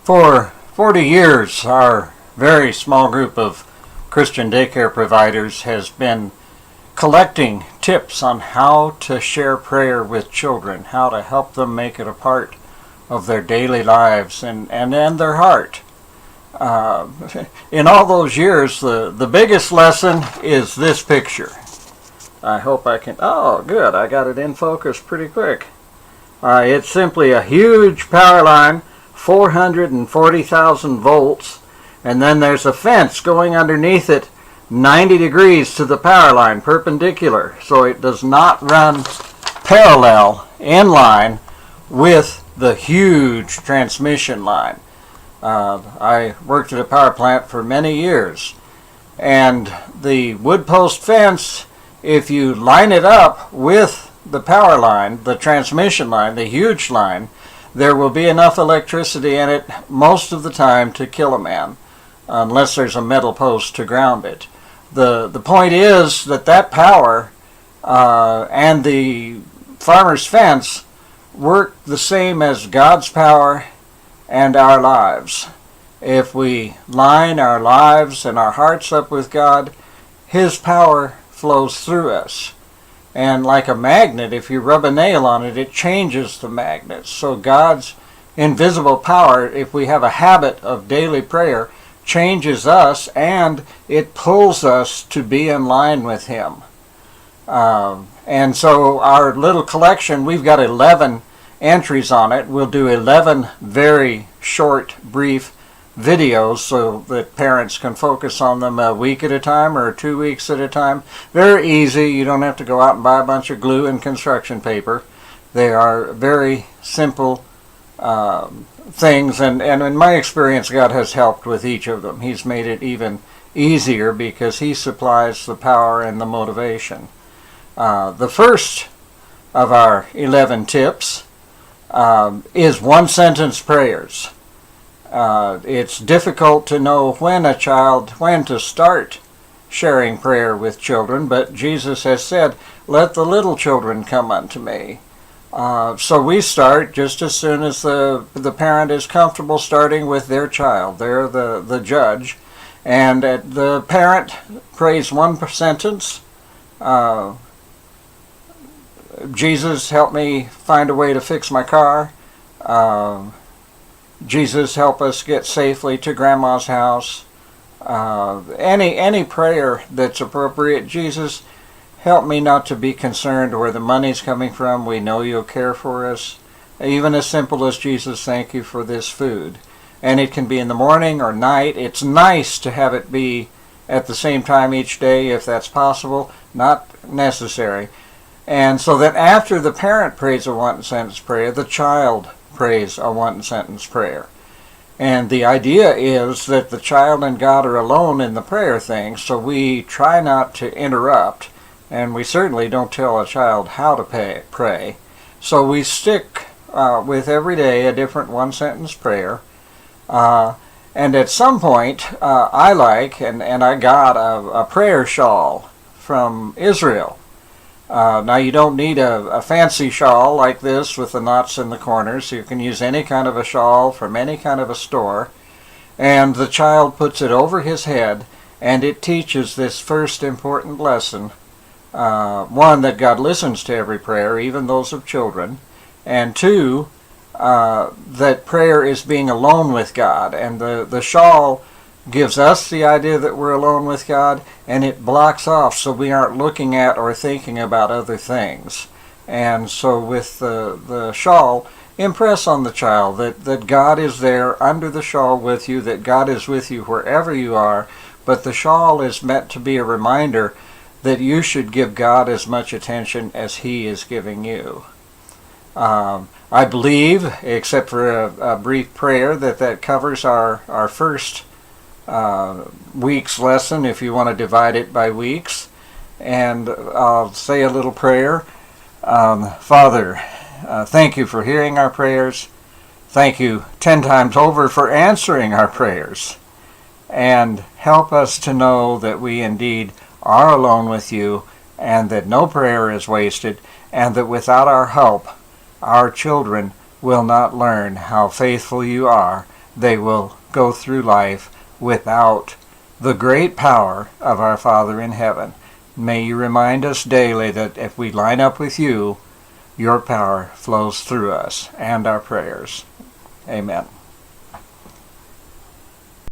For 40 years, our very small group of Christian daycare providers has been collecting tips on how to share prayer with children, how to help them make it a part of their daily lives and their heart. In all those years, the biggest lesson is this picture. I hope I can, oh good, I got it in focus pretty quick. It's simply a huge power line, 440,000 volts, and then there's a fence going underneath it 90 degrees to the power line, perpendicular, so it does not run parallel in line with the huge transmission line. I worked at a power plant for many years, and the wood post fence, if you line it up with the power line, the transmission line, the huge line, there will be enough electricity in it most of the time to kill a man, unless there's a metal post to ground it. The point is that power and the farmer's fence work the same as God's power and our lives. If we line our lives and our hearts up with God, His power flows through us. And like a magnet, if you rub a nail on it, it changes the magnet. So God's invisible power, if we have a habit of daily prayer, changes us and it pulls us to be in line with Him. And so our little collection, we've got 11 entries on it. We'll do 11 very short, brief videos so that parents can focus on them a week at a time or 2 weeks at a time. Very easy. You don't have to go out and buy a bunch of glue and construction paper. They are very simple things, and in my experience, God has helped with each of them. He's made it even easier because He supplies the power and the motivation. The first of our 11 tips is one-sentence prayers. It's difficult to know when to start sharing prayer with children, but Jesus has said, "Let the little children come unto me." So we start just as soon as the parent is comfortable starting with their child. They're the judge, and the parent prays one sentence. Jesus, help me find a way to fix my car. Jesus, help us get safely to Grandma's house. Any prayer that's appropriate. Jesus, help me not to be concerned where the money's coming from. We know You'll care for us. Even as simple as, Jesus, thank You for this food. And it can be in the morning or night. It's nice to have it be at the same time each day if that's possible. Not necessary. And so that after the parent prays a one-sentence prayer, the child prays a one-sentence prayer. And the idea is that the child and God are alone in the prayer thing, so we try not to interrupt, and we certainly don't tell a child how to pray. So we stick with every day a different one-sentence prayer. And at some point, I got a prayer shawl from Israel. Now you don't need a fancy shawl like this with the knots in the corners. You can use any kind of a shawl from any kind of a store. And the child puts it over his head, and it teaches this first important lesson. One, that God listens to every prayer, even those of children. And two, that prayer is being alone with God. And the shawl gives us the idea that we're alone with God, and it blocks off so we aren't looking at or thinking about other things. And so with the shawl, impress on the child that God is there under the shawl with you, that God is with you wherever you are, but the shawl is meant to be a reminder that you should give God as much attention as He is giving you. I believe, except for a brief prayer, that covers our first week's lesson, if you want to divide it by weeks. And I'll say a little prayer. Father, thank You for hearing our prayers. Thank You 10 times over for answering our prayers. And help us to know that we indeed are alone with You, and that no prayer is wasted, and that without our help, our children will not learn how faithful You are they will go through life without the great power of our Father in heaven. May you remind us daily that if we line up with you, your power flows through us and our prayers. Amen.